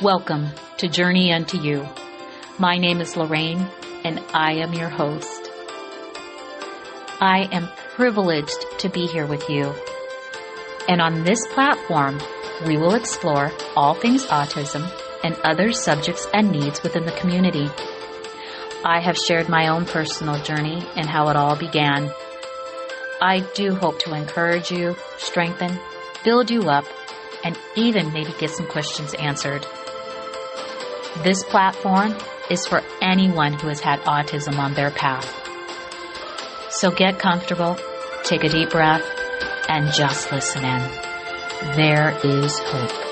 Welcome to Journey Unto You. My name is Lorraine, and I am your host. I am privileged to be here with you. And on this platform, we will explore all things autism and other subjects and needs within the community. I have shared my own personal journey and how it all began. I do hope to encourage you, strengthen, build you up, and even maybe get some questions answered. This platform is for anyone who has had autism on their path. So get comfortable, take a deep breath, and just listen in. There is hope.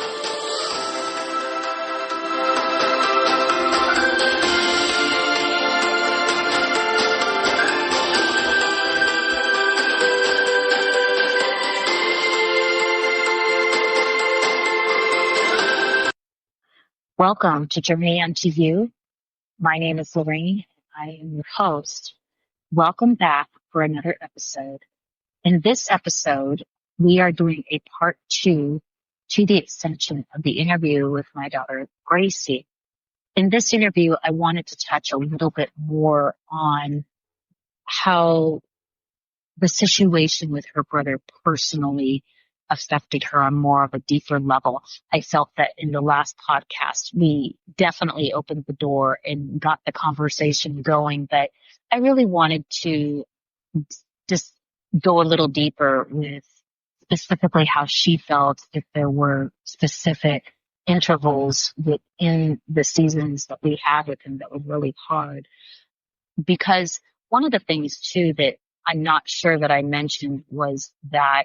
Welcome to Journey Unto You. My name is Lorraine. I am your host. Welcome back for another episode. In this episode, we are doing a part 2 to the extension of the interview with my daughter, Gracie. In this interview, I wanted to touch a little bit more on how the situation with her brother personally affected her on more of a deeper level. I felt that in the last podcast, we definitely opened the door and got the conversation going, but I really wanted to just go a little deeper with specifically how she felt, if there were specific intervals within the seasons that we had with him that were really hard. Because one of the things too that I'm not sure that I mentioned was that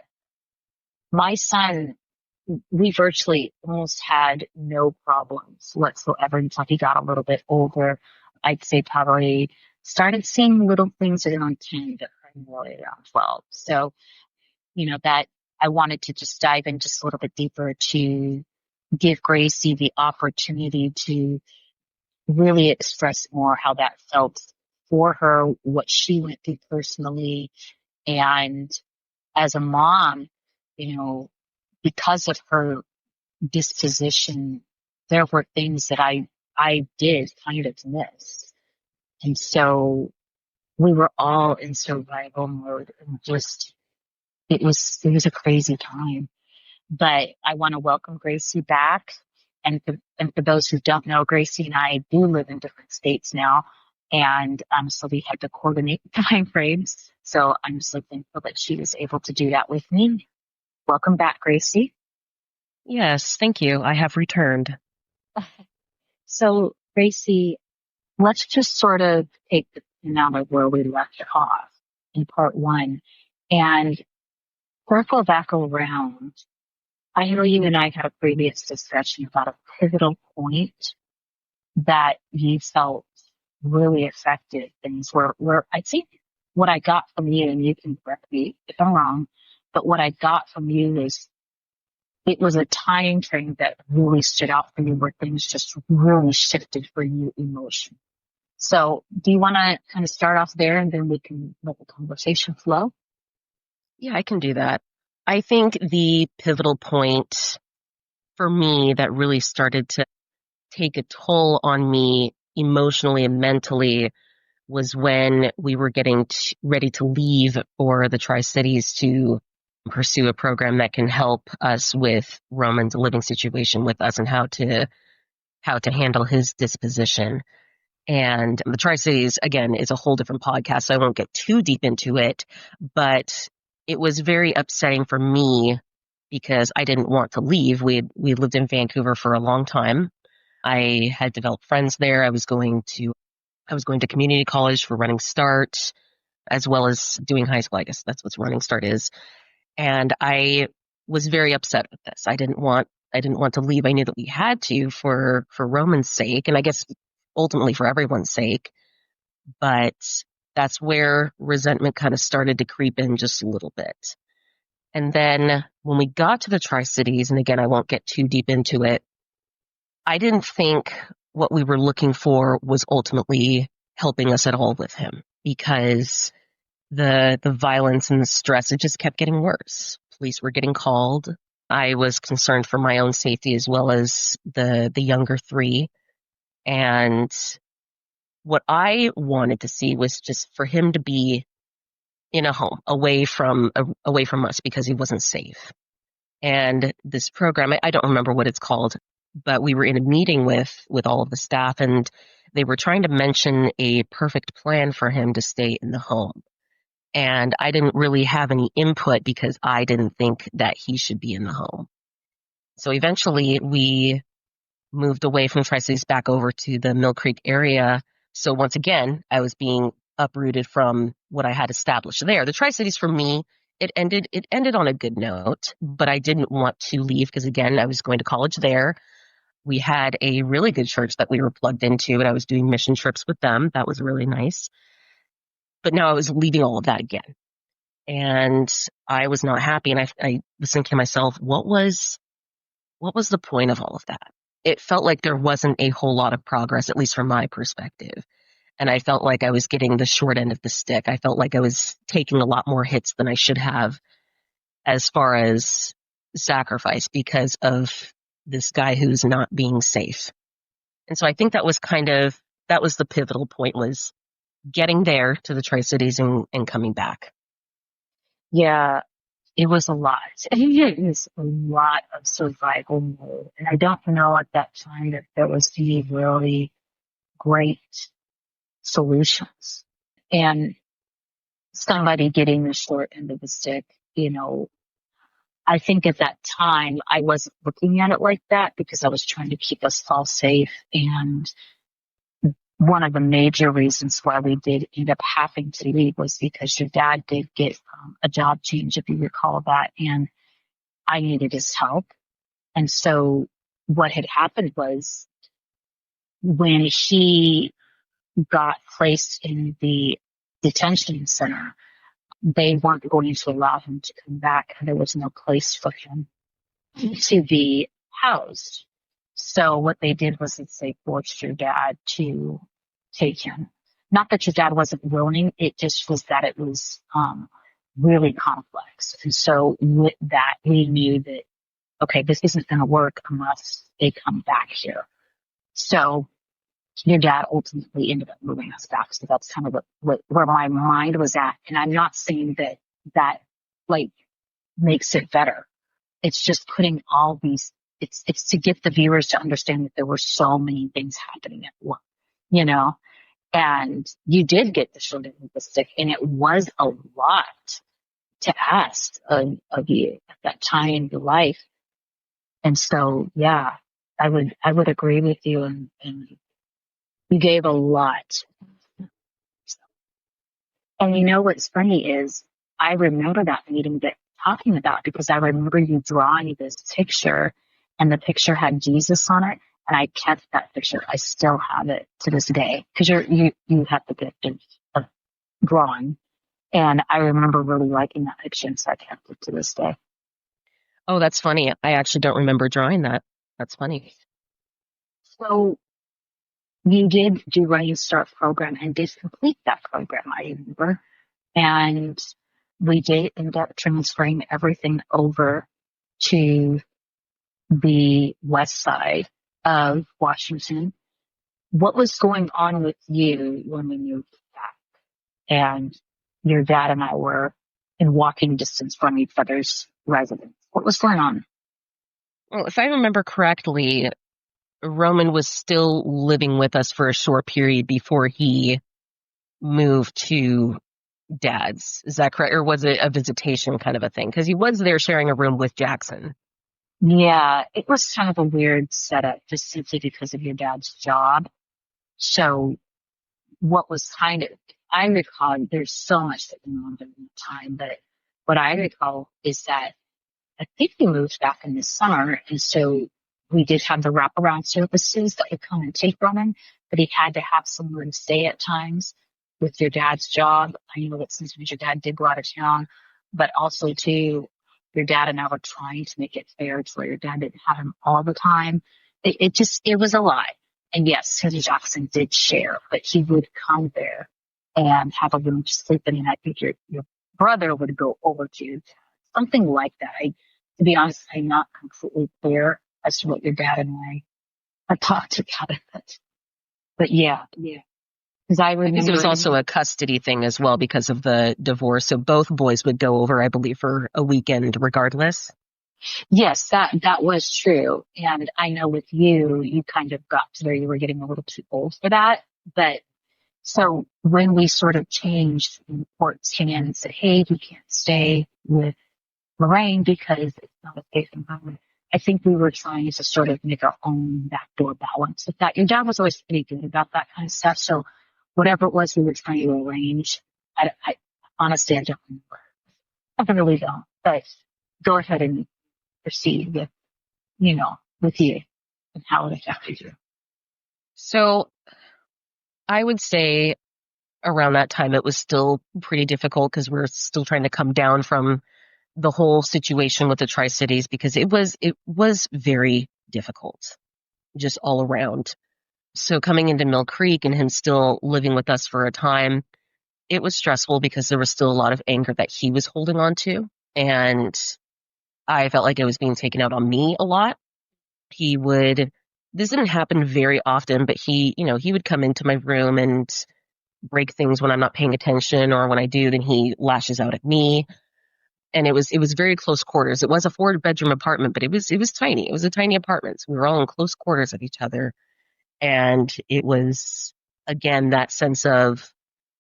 my son, we virtually almost had no problems whatsoever until he got a little bit older. I'd say probably started seeing little things around 10, but primarily around 12. So, that I wanted to just dive in just a little bit deeper to give Gracie the opportunity to really express more how that felt for her, what she went through personally. And as a mom, because of her disposition, there were things that I did kind of miss. And so we were all in survival mode and just, it was a crazy time. But I want to welcome Gracie back. And for those who don't know, Gracie and I do live in different states now. And so we had to coordinate time frames. So I'm so thankful that she was able to do that with me. Welcome back, Gracie. Yes, thank you. I have returned. So, Gracie, let's just sort of take the pin out of where we left off in part 1 and circle back around. I know you and I had a previous discussion about a pivotal point that you felt really affected things where I think what I got from you, and you can correct me if I'm wrong, but what I got from you is it was a time frame that really stood out for you where things just really shifted for you emotionally. So do you want to kind of start off there and then we can let the conversation flow? Yeah, I can do that. I think the pivotal point for me that really started to take a toll on me emotionally and mentally was when we were getting ready to leave for the Tri-Cities to pursue a program that can help us with Roman's living situation with us and how to handle his disposition. And the Tri-Cities, again, is a whole different podcast, so I won't get too deep into it, but it was very upsetting for me because I didn't want to leave. We lived in Vancouver for a long time. I had developed friends there. I was going to community college for Running Start, as well as doing high school. I guess that's what Running Start is. And I was very upset with this. I didn't want to leave. I knew that we had to for Roman's sake, and I guess ultimately for everyone's sake. But that's where resentment kind of started to creep in just a little bit. And then when we got to the Tri-Cities, and again, I won't get too deep into it, I didn't think what we were looking for was ultimately helping us at all with him, because the violence and the stress, it just kept getting worse. Police were getting called. I was concerned for my own safety as well as the younger three. And what I wanted to see was just for him to be in a home away from us because he wasn't safe. And this program, I don't remember what it's called, but we were in a meeting with all of the staff, and they were trying to mention a perfect plan for him to stay in the home. And I didn't really have any input because I didn't think that he should be in the home. So eventually we moved away from Tri-Cities back over to the Mill Creek area. So once again, I was being uprooted from what I had established there. The Tri-Cities for me, it ended on a good note, but I didn't want to leave because again, I was going to college there. We had a really good church that we were plugged into, and I was doing mission trips with them. That was really nice. But now I was leaving all of that again. And I was not happy. And I was thinking to myself, what was the point of all of that? It felt like there wasn't a whole lot of progress, at least from my perspective. And I felt like I was getting the short end of the stick. I felt like I was taking a lot more hits than I should have as far as sacrifice because of this guy who's not being safe. And so I think that was the pivotal point, was getting there to the Tri-Cities and coming back. Yeah, it was a lot. It was a lot of survival mode. And I don't know at that time that there was any really great solutions. And somebody getting the short end of the stick, I think at that time I wasn't looking at it like that because I was trying to keep us all safe. And one of the major reasons why we did end up having to leave was because your dad did get a job change, if you recall that, and I needed his help. And so what had happened was when he got placed in the detention center, they weren't going to allow him to come back, and there was no place for him to be housed. So what they did was they forced your dad to take him. Not that your dad wasn't willing, it just was that it was really complex. And so with that, we knew that, okay, this isn't going to work unless they come back here. So your dad ultimately ended up moving us back. So that's kind of where my mind was at. And I'm not saying that like makes it better. It's just putting all these, it's to get the viewers to understand that there were so many things happening at once, you know, and you did get the short end of the stick, and it was a lot to ask of you at that time in your life. And so, yeah, I would agree with you, and you gave a lot. And you know what's funny is I remember that meeting that talking about, because I remember you drawing this picture, and the picture had Jesus on it, and I kept that picture. I still have it to this day because you have the gift of drawing, and I remember really liking that picture, and so I kept it to this day. Oh, that's funny. I actually don't remember drawing that. That's funny. So you did do Running Start program and did complete that program, I remember. And we did end up transferring everything over to the west side of Washington. What was going on with you when we moved back? And your dad and I were in walking distance from each other's residence. What was going on? Well, if I remember correctly, Roman was still living with us for a short period before he moved to Dad's. Is that correct? Or was it a visitation kind of a thing? Because he was there sharing a room with Jackson. Yeah, it was kind of a weird setup just simply because of your dad's job. So what was kind of, I recall, there's so much that went on during that time, but what I recall is that I think we moved back in the summer, and so we did have the wraparound services that would come and take Roman, but he had to have somewhere to stay at times with your dad's job. I know that sometimes your dad did go out of town, but also too, your dad and I were trying to make it fair to where your dad didn't have him all the time. It was a lot. And yes, Susie Jackson did share, but he would come there and have a room to sleep in, and I think your brother would go over to something like that. I to be honest, I'm not completely clear as to what your dad and I had talked about it. But yeah, yeah. Because I I think it was remember, also a custody thing as well because of the divorce. So both boys would go over, I believe, for a weekend regardless. yes, that was true. And I know with you, you kind of got to where you were getting a little too old for that. But so when we sort of changed, and courts came in and said, hey, you can't stay with Lorraine because it's not a safe environment. I think we were trying to sort of make our own backdoor balance with that. Your dad was always pretty good about that kind of stuff. So whatever it was we were trying to arrange, I honestly, I don't remember. I really don't. But go ahead and proceed with, with you and how it affected you. So I would say around that time it was still pretty difficult because we're still trying to come down from the whole situation with the Tri-Cities because it was very difficult just all around. So coming into Mill Creek and him still living with us for a time, it was stressful because there was still a lot of anger that he was holding on to. And I felt like it was being taken out on me a lot. He would, this didn't happen very often, but he would come into my room and break things when I'm not paying attention, or when I do, then he lashes out at me. And it was very close quarters. It was a 4-bedroom apartment, but it was tiny. It was a tiny apartment. So we were all in close quarters of each other. And it was, again, that sense of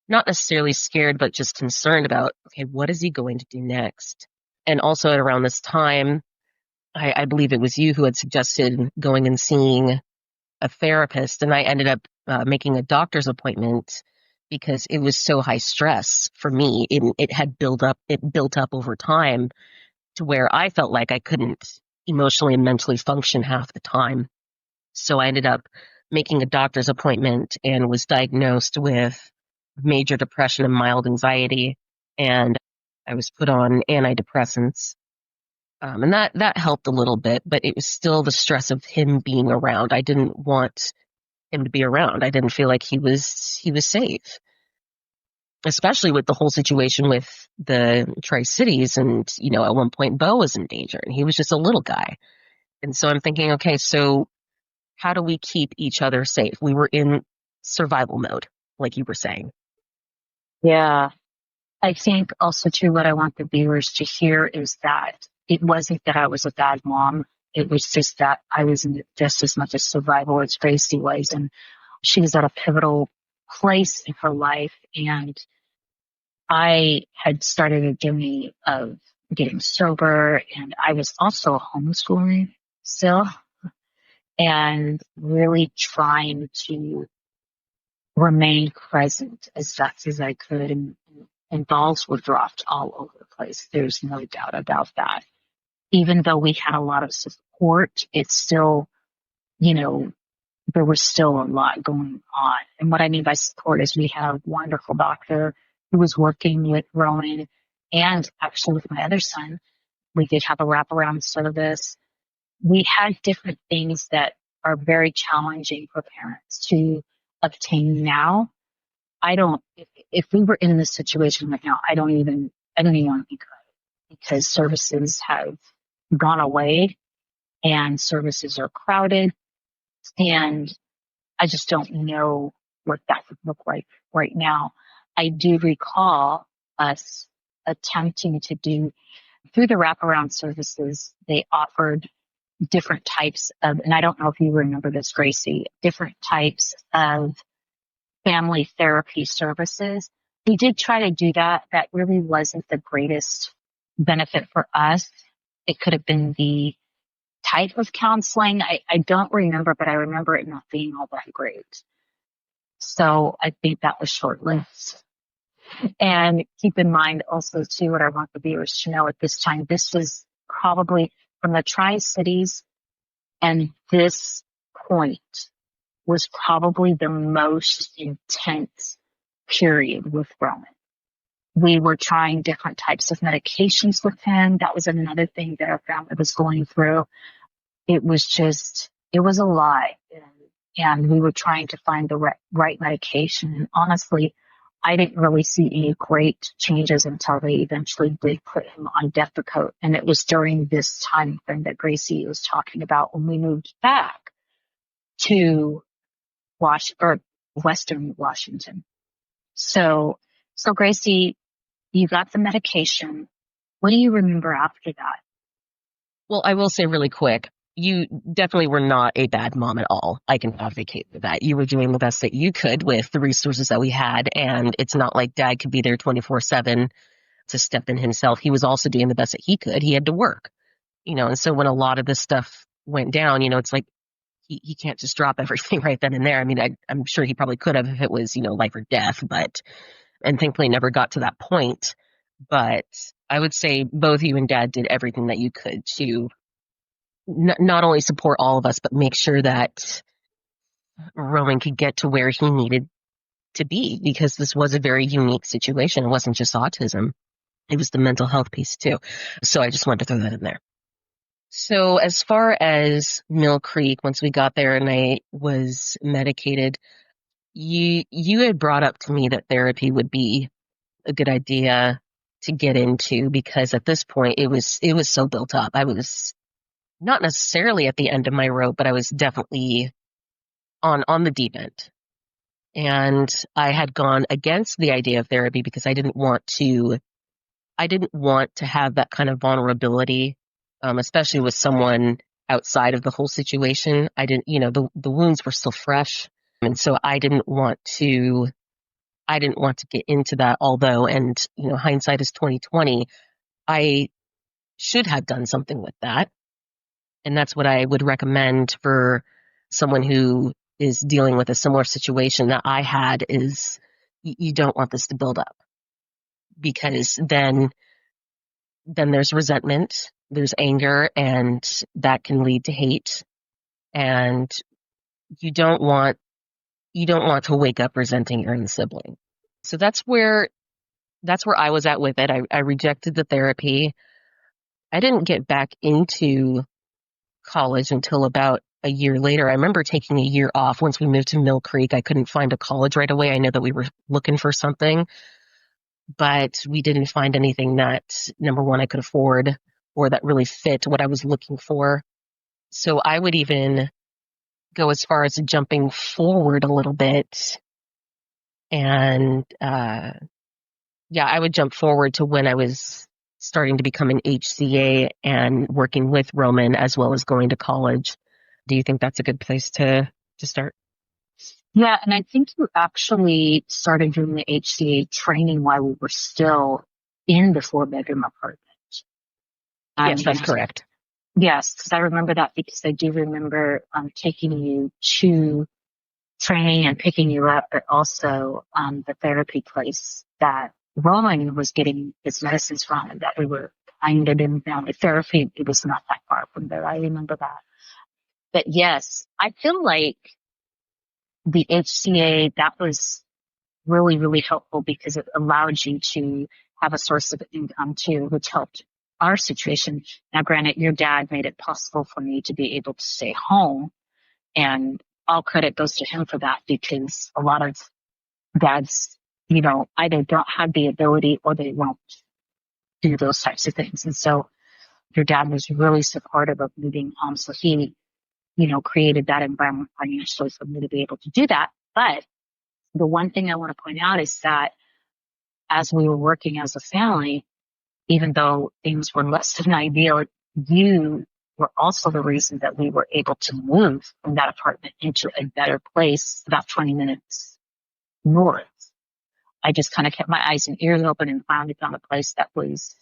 not necessarily scared, but just concerned about, okay, what is he going to do next? And also at around this time, I believe it was you who had suggested going and seeing a therapist, and I ended up making a doctor's appointment because it was so high stress for me. It had built up. It built up over time to where I felt like I couldn't emotionally and mentally function half the time. So I ended up making a doctor's appointment and was diagnosed with major depression and mild anxiety, and I was put on antidepressants. And that helped a little bit, but it was still the stress of him being around. I didn't want him to be around. I didn't feel like he was safe, especially with the whole situation with the Tri-Cities. And at one point, Bo was in danger, and he was just a little guy. And so I'm thinking, okay, so how do we keep each other safe? We were in survival mode, like you were saying. Yeah. I think also too what I want the viewers to hear is that it wasn't that I was a bad mom. It was just that I was in just as much a survival as Gracie was. And she was at a pivotal place in her life. And I had started a journey of getting sober, and I was also homeschooling still and really trying to remain present as best as I could. And balls were dropped all over the place. There's no doubt about that. Even though we had a lot of support, it's still, you know, there was still a lot going on. And what I mean by support is we had a wonderful doctor who was working with Rowan and actually with my other son. We did have a wraparound service. We had different things that are very challenging for parents to obtain now. I don't, if we were in this situation right now, I don't even want to think about it because services have gone away and services are crowded, and I just don't know what that would look like right now. I do recall us attempting to do through the wraparound services, they offered different types of, and I don't know if you remember this, Gracie, different types of family therapy services. We did try to do that. That really wasn't the greatest benefit for us. It could have been the type of counseling. I don't remember, but I remember it not being all that great. So I think that was short lived. And keep in mind also too, what I want the viewers to know at this time, this was probably from the Tri-Cities, and this point was probably the most intense period with Roman. We were trying different types of medications with him. That was another thing that our family was going through. It was just, it was a lie. And we were trying to find the right medication. And honestly, I didn't really see any great changes until they eventually did put him on death coat. And it was during this time frame that Gracie was talking about when we moved back to Western Washington. So, so Gracie, you got the medication. What do you remember after that? Well, I will say really quick, you definitely were not a bad mom at all. I can advocate for that. You were doing the best that you could with the resources that we had. And it's not like dad could be there 24/7 to step in himself. He was also doing the best that he could. He had to work, and so when a lot of this stuff went down, it's like he can't just drop everything right then and there. I mean, I'm sure he probably could have if it was, life or death, and thankfully never got to that point. But I would say both you and dad did everything that you could to not only support all of us, but make sure that Roman could get to where he needed to be, because this was a very unique situation. It wasn't just autism. It was the mental health piece too. So I just wanted to throw that in there. So as far as Mill Creek, once we got there and I was medicated, you had brought up to me that therapy would be a good idea to get into, because at this point it was so built up. I was not necessarily at the end of my rope, but I was definitely on the deep end. And I had gone against the idea of therapy because I didn't want to have that kind of vulnerability, especially with someone outside of the whole situation. I didn't, the wounds were still fresh. And so I didn't want to get into that, although, and hindsight is 2020, I should have done something with that. And that's what I would recommend for someone who is dealing with a similar situation that I had is you don't want this to build up, because then there's resentment, there's anger, and that can lead to hate. And you don't want to wake up resenting your own sibling. So that's where I was at with it. I rejected the therapy. I didn't get back into college until about a year later. I remember taking a year off once we moved to Mill Creek. I couldn't find a college right away. I know that we were looking for something, but we didn't find anything that, number one, I could afford or that really fit what I was looking for. So I would even go as far as jumping forward a little bit. And yeah, I would jump forward to when I was starting to become an HCA and working with Roman as well as going to college. Do you think that's a good place to start? Yeah, and I think you actually started doing the HCA training while we were still in the 4-bedroom apartment. Yes, that's correct. Yes, because I remember that, because I do remember taking you to training and picking you up, but also the therapy place that Roman was getting his medicines from, and that we were kind of in family therapy. It was not that far from there. I remember that. But yes, I feel like the HCA, that was really, really helpful because it allowed you to have a source of income too, which helped our situation. Now, granted, your dad made it possible for me to be able to stay home, and all credit goes to him for that, because a lot of dads, either don't have the ability or they won't do those types of things. And so your dad was really supportive of moving home. So he, created that environment financially for me to be able to do that. But the one thing I want to point out is that as we were working as a family, even though things were less than ideal, you were also the reason that we were able to move from that apartment into a better place about 20 minutes north. I just kind of kept my eyes and ears open and finally found a place that was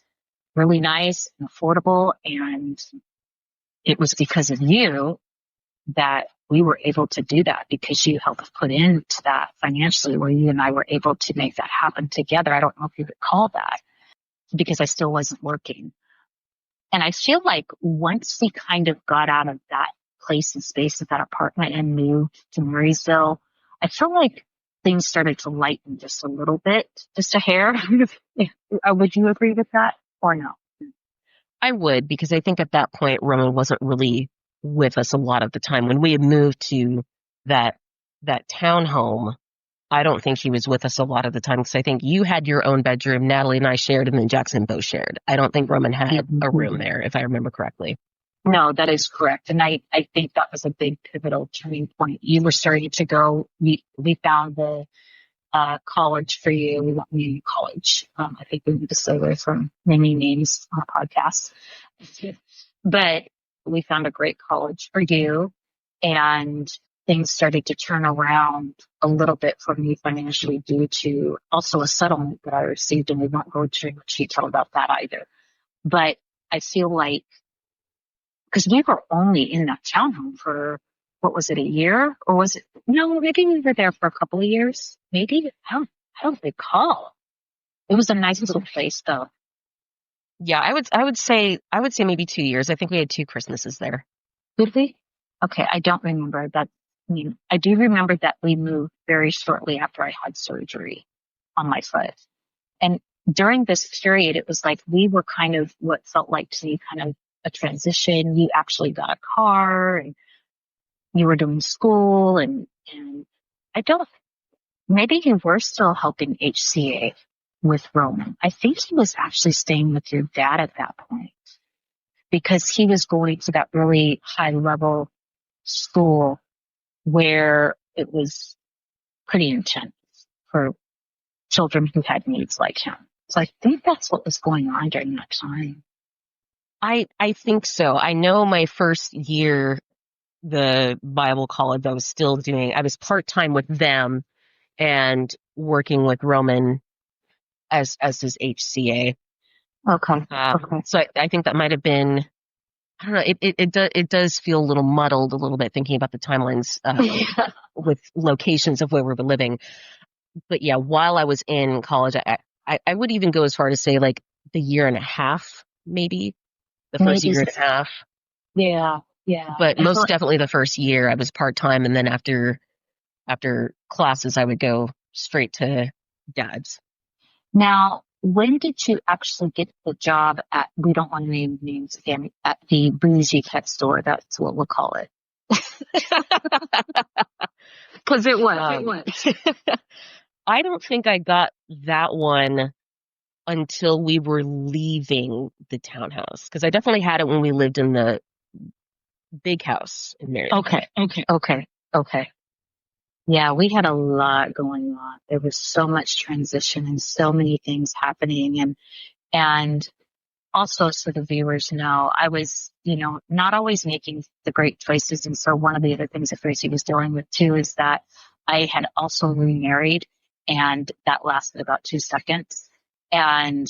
really nice and affordable. And it was because of you that we were able to do that, because you helped put into that financially, where you and I were able to make that happen together. I don't know if you recall that, because I still wasn't working. And I feel like once we kind of got out of that place and space of that apartment and moved to Marysville, I feel like things started to lighten just a little bit, just a hair. Would you agree with that or no? I would, because I think at that point, Roman wasn't really with us a lot of the time. When we had moved to that townhome, I don't think he was with us a lot of the time because I think you had your own bedroom, Natalie and I shared, and then Jackson both shared. I don't think Roman had a room there, if I remember correctly. No, that is correct. And I think that was a big pivotal turning point. You were starting to go, we found the college for you. We want you in college. I think we need to stay away from naming names on a podcast. But we found a great college for you, and things started to turn around a little bit for me financially due to also a settlement that I received, and we won't go into much detail about that either. But I feel like, because we were only in that townhome for, what was it, a year? Or was it, no, maybe we were there for a couple of years. Maybe, I don't recall. It was a nice little place though. Yeah, I would say maybe 2 years. I think we had 2 Christmases there. Did we? Okay, I don't remember that. I mean, I do remember that we moved very shortly after I had surgery on my foot. And during this period, it was like we were kind of what felt like to me kind of a transition. You actually got a car and you were doing school, and I don't, maybe you were still helping HCA with Roman. I think he was actually staying with your dad at that point because he was going to that really high level school where it was pretty intense for children who had needs like him. So I think that's what was going on during that time. I think so. I know my first year, the Bible college, I was part-time with them and working with Roman as his HCA. Okay. Okay. So I think that might have been, I don't know, it does feel a little muddled a little bit thinking about the timelines with locations of where we were living. But yeah, while I was in college, I would even go as far to say like the year and a half, maybe the first Maybe. year and a half. Yeah. Yeah. But I most thought, definitely the first year I was part-time, and then after classes I would go straight to dad's. now, when did you actually get the job at, we don't want to name names again, at the bougie pet store? That's what we'll call it. Because it was. It was. I don't think I got that one until we were leaving the townhouse, because I definitely had it when we lived in the big house in Marion. Okay. Yeah, we had a lot going on. There was so much transition and so many things happening. And also, so the viewers know, I was, not always making the great choices. And so one of the other things that Gracie was dealing with too is that I had also remarried, and that lasted about 2 seconds, and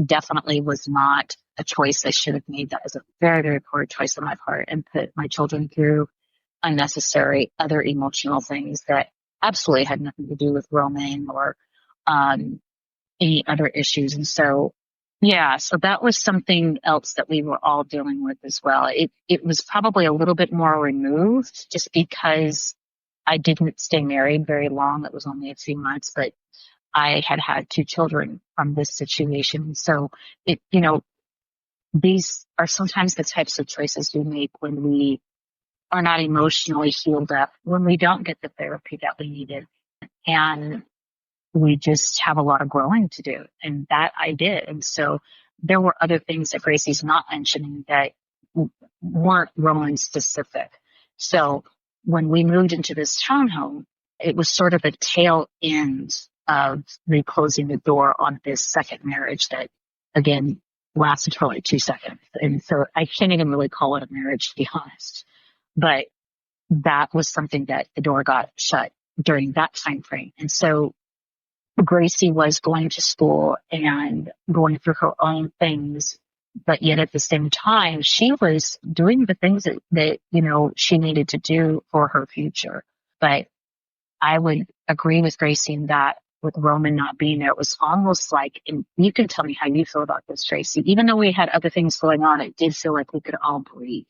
definitely was not a choice I should have made. That was a very, very poor choice on my part, and put my children through unnecessary other emotional things that absolutely had nothing to do with Roman or any other issues. And so, yeah, so that was something else that we were all dealing with as well. It was probably a little bit more removed just because I didn't stay married very long. It was only a few months, but I had 2 children from this situation. So these are sometimes the types of choices we make when we are not emotionally healed up, when we don't get the therapy that we needed. And we just have a lot of growing to do. And that I did. And so there were other things that Gracie's not mentioning that weren't Roman specific. So when we moved into this townhome, it was sort of a tail end of me closing the door on this second marriage that, again, lasted for like 2 seconds. And so I can't even really call it a marriage, to be honest. But that was something that the door got shut during that time frame. And so Gracie was going to school and going through her own things, but yet at the same time, she was doing the things that she needed to do for her future. But I would agree with Gracie in that with Roman not being there, it was almost like, and you can tell me how you feel about this, Tracy, even though we had other things going on, it did feel like we could all breathe.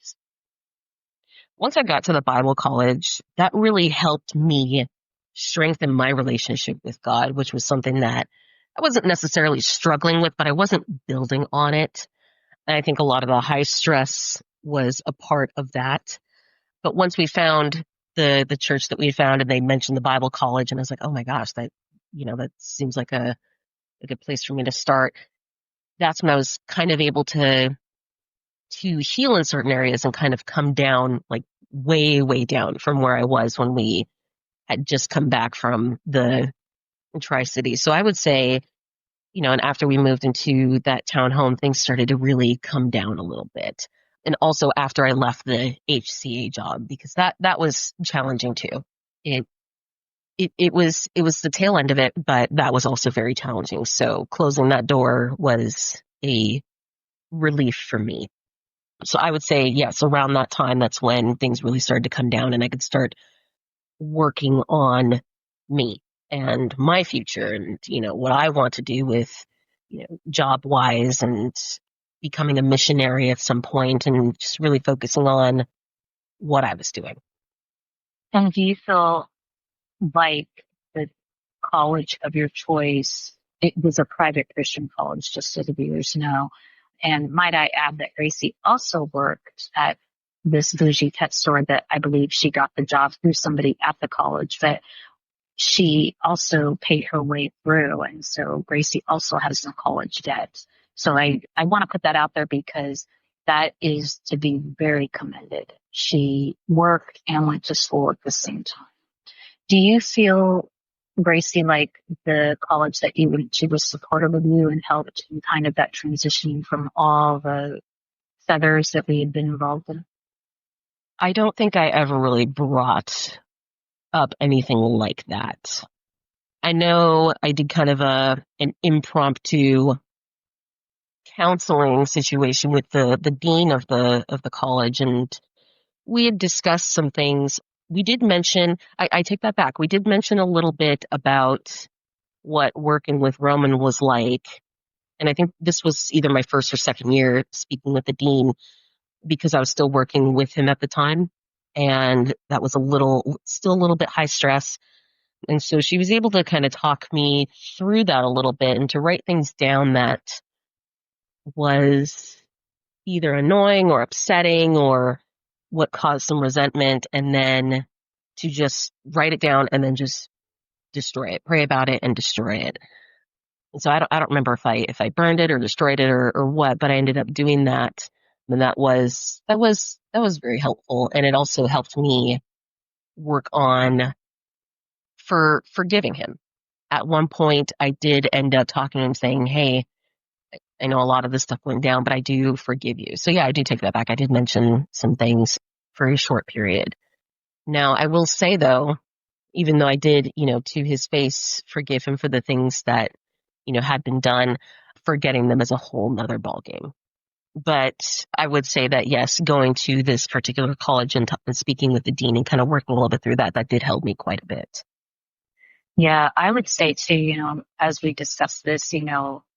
Once I got to the Bible college, that really helped me strengthen my relationship with God, which was something that I wasn't necessarily struggling with, but I wasn't building on it. And I think a lot of the high stress was a part of that. But once we found the church that we had found, and they mentioned the Bible college, and I was like, oh my gosh, that seems like a good place for me to start. That's when I was kind of able to heal in certain areas and kind of come down like way, way down from where I was when we had just come back from the Tri-City. So I would say, and after we moved into that townhome, things started to really come down a little bit. And also after I left the HCA job, because that was challenging too. It it was the tail end of it, but that was also very challenging. So closing that door was a relief for me. So I would say, yes, around that time, that's when things really started to come down and I could start working on me and my future and, what I want to do with, job wise and becoming a missionary at some point and just really focusing on what I was doing. And do you feel like the college of your choice, it was a private Christian college, just so the viewers know? And might I add that Gracie also worked at this bougie pet store that I believe she got the job through somebody at the college, but she also paid her way through. And so Gracie also has some college debt. So I want to put that out there because that is to be very commended. She worked and went to school at the same time. Do you feel, Gracie, like the college that you went to was supportive of you and helped in kind of that transition from all the feathers that we had been involved in? I don't think I ever really brought up anything like that. I know I did kind of an impromptu counseling situation with the dean of the college, and we had discussed some things. We did mention, I take that back. We did mention a little bit about what working with Roman was like. And I think this was either my first or second year speaking with the dean because I was still working with him at the time. And that was still a little bit high stress. And so she was able to kind of talk me through that a little bit and to write things down that was either annoying or upsetting or what caused some resentment, and then to just write it down and then just destroy it, pray about it and destroy it. And so I don't remember if I burned it or destroyed it or what, but I ended up doing that. And that was very helpful. And it also helped me work on forgiving him. At one point I did end up talking to him saying, hey, I know a lot of this stuff went down, but I do forgive you. So yeah, I do take that back. I did mention some things for a short period. Now, I will say though, even though I did, to his face, forgive him for the things that, had been done, forgetting them is a whole nother ballgame. But I would say that yes, going to this particular college and speaking with the dean and kind of working a little bit through that did help me quite a bit. Yeah, I would say too, as we discussed this,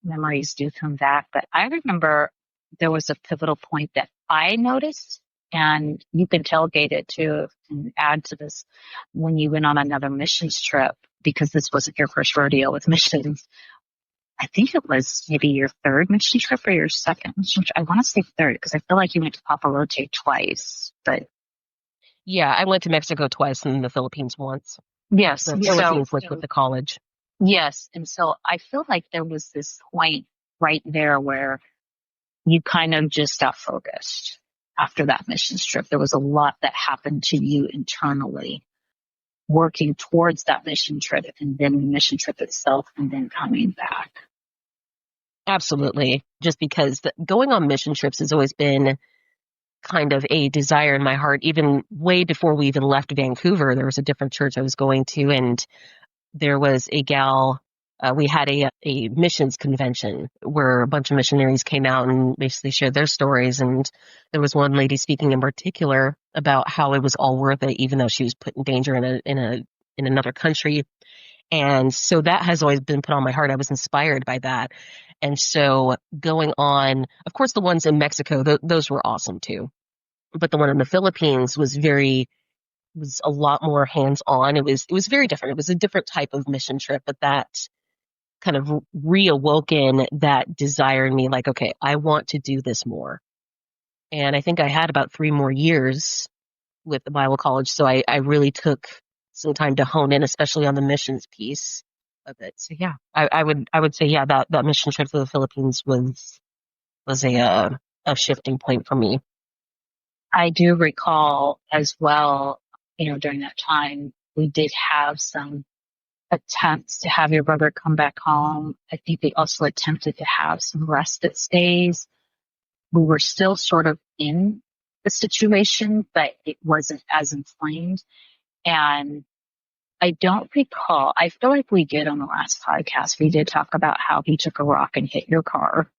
memories do come back. But I remember there was a pivotal point that I noticed, and you can tailgate it too and add to this when you went on another missions trip, because this wasn't your first rodeo with missions. I think it was maybe your third mission trip or your second mission trip. I want to say third because I feel like you went to Papalote twice, but Yeah, I went to Mexico twice and the Philippines once. yes. The Philippines was with the college. Yes. And so I feel like there was this point right there where you kind of just got focused after that mission trip. There was a lot that happened to you internally working towards that mission trip and then the mission trip itself and then coming back. Absolutely. Just because going on mission trips has always been kind of a desire in my heart. Even way before we even left Vancouver, there was a different church I was going to, and there was a gal. We had a missions convention where a bunch of missionaries came out and basically shared their stories. And there was one lady speaking in particular about how it was all worth it, even though she was put in danger in another country. And so that has always been put on my heart. I was inspired by that. And so going on, of course, the ones in Mexico, those were awesome too. But the one in the Philippines was a lot more hands-on. It was very different. It was a different type of mission trip, but that kind of reawoken that desire in me, like, okay, I want to do this more. And I think I had about 3 more years with the Bible college. So I really took some time to hone in, especially on the missions piece of it. So yeah, I would say, yeah, that mission trip to the Philippines was a shifting point for me. I do recall as well, during that time, we did have some attempts to have your brother come back home. I think they also attempted to have some respite stays. We were still sort of in the situation, but it wasn't as inflamed. And I don't recall, I feel like we did on the last podcast, we did talk about how he took a rock and hit your car.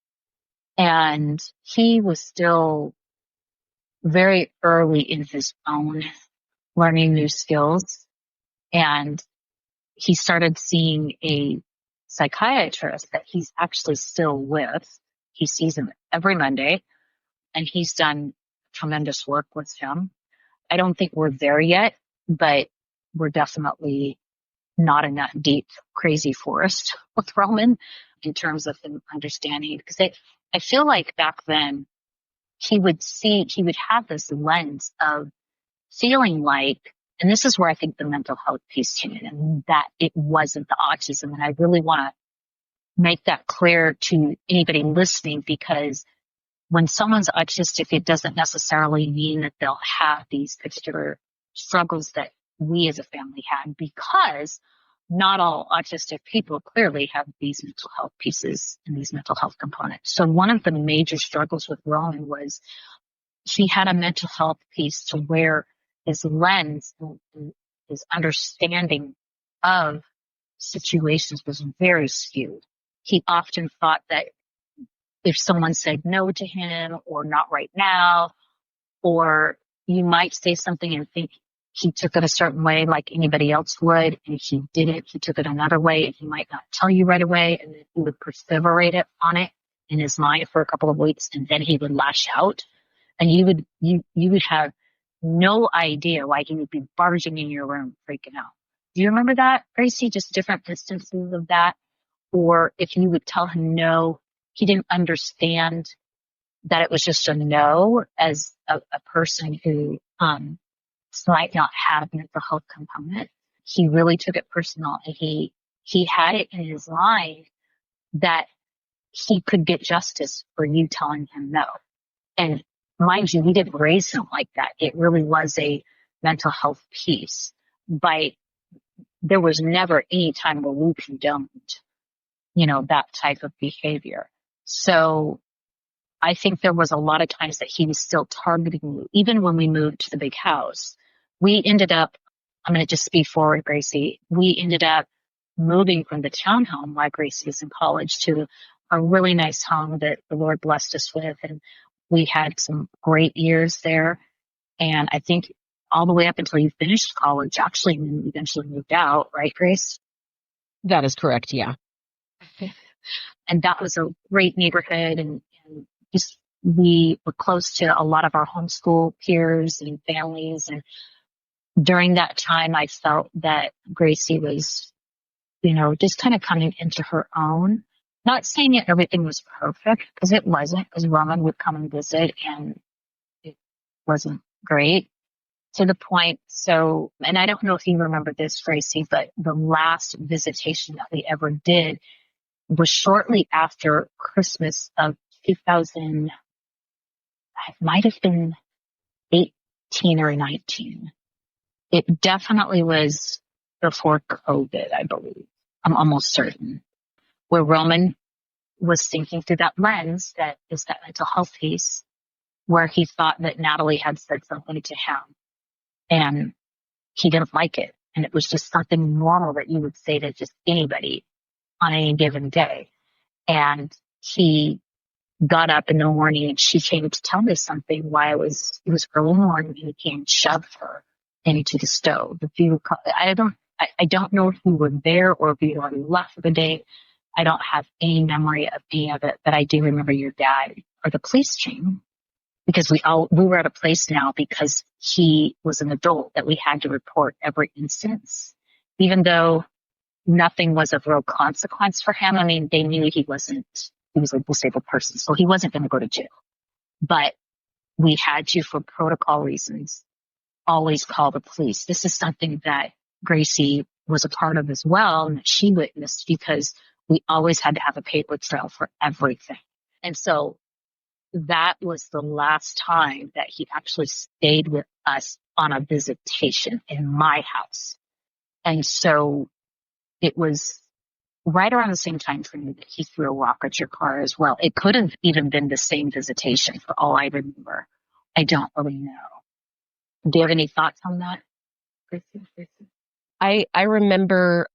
And he was still very early in his own learning new skills. And he started seeing a psychiatrist that he's actually still with. He sees him every Monday, and he's done tremendous work with him. I don't think we're there yet, but we're definitely not in that deep, crazy forest with Roman in terms of him understanding. Because I feel like back then he would have this lens of feeling like, and this is where I think the mental health piece came in, and that it wasn't the autism. And I really want to make that clear to anybody listening, because when someone's autistic, it doesn't necessarily mean that they'll have these particular struggles that we as a family had, because not all autistic people clearly have these mental health pieces and these mental health components. So one of the major struggles with Rowan was he had a mental health piece to where his lens and his understanding of situations was very skewed. He often thought that if someone said no to him or not right now, or you might say something and think he took it a certain way like anybody else would, and he didn't. He took it another way, and he might not tell you right away, and then he would perseverate on it in his mind for a couple of weeks, and then he would lash out, and you would have no idea why he would be barging in your room freaking out. Do you remember that, Gracie? Just different instances of that. Or if you would tell him no, he didn't understand that it was just a no, as a person who might not have mental health component. He really took it personal, and he had it in his mind that he could get justice for you telling him no. And mind you, we didn't raise him like that. It really was a mental health piece. But there was never any time where we condoned, that type of behavior. So I think there was a lot of times that he was still targeting you. Even when we moved to the big house, we ended up, I'm going to just speak forward, Gracie. We ended up moving from the townhome while Gracie was in college to a really nice home that the Lord blessed us with. And we had some great years there. And I think all the way up until you finished college, actually, and then eventually moved out, right, Grace? That is correct. Yeah. And that was a great neighborhood, and just we were close to a lot of our homeschool peers and families. And during that time, I felt that Gracie was, just kind of coming into her own. Not saying that everything was perfect, because it wasn't, because Roman would come and visit, and it wasn't great to the point. So, and I don't know if you remember this, Gracie, but the last visitation that we ever did was shortly after Christmas of 2000, it might have been 18 or 19. It definitely was before COVID, I believe. I'm almost certain. Where Roman was thinking through that lens that is that mental health piece, where he thought that Natalie had said something to him and he didn't like it. And it was just something normal that you would say to just anybody on any given day. And he got up in the morning, and she came to tell me something while it was early morning, and he came and shoved her into the stove. I don't know if we were there or if we already left for the day. I don't have any memory of any of it, but I do remember your dad or the police came, because we were at a place now, because he was an adult, that we had to report every instance, even though nothing was of real consequence for him. I mean, they knew he was a disabled person, so he wasn't going to go to jail. But we had to, for protocol reasons, always call the police. This is something that Gracie was a part of as well, and that she witnessed because we always had to have a paper trail for everything. And so that was the last time that he actually stayed with us on a visitation in my house. And so it was right around the same time frame that he threw a rock at your car as well. It could have even been the same visitation for all I remember. I don't really know. Do you have any thoughts on that, Kristen? I remember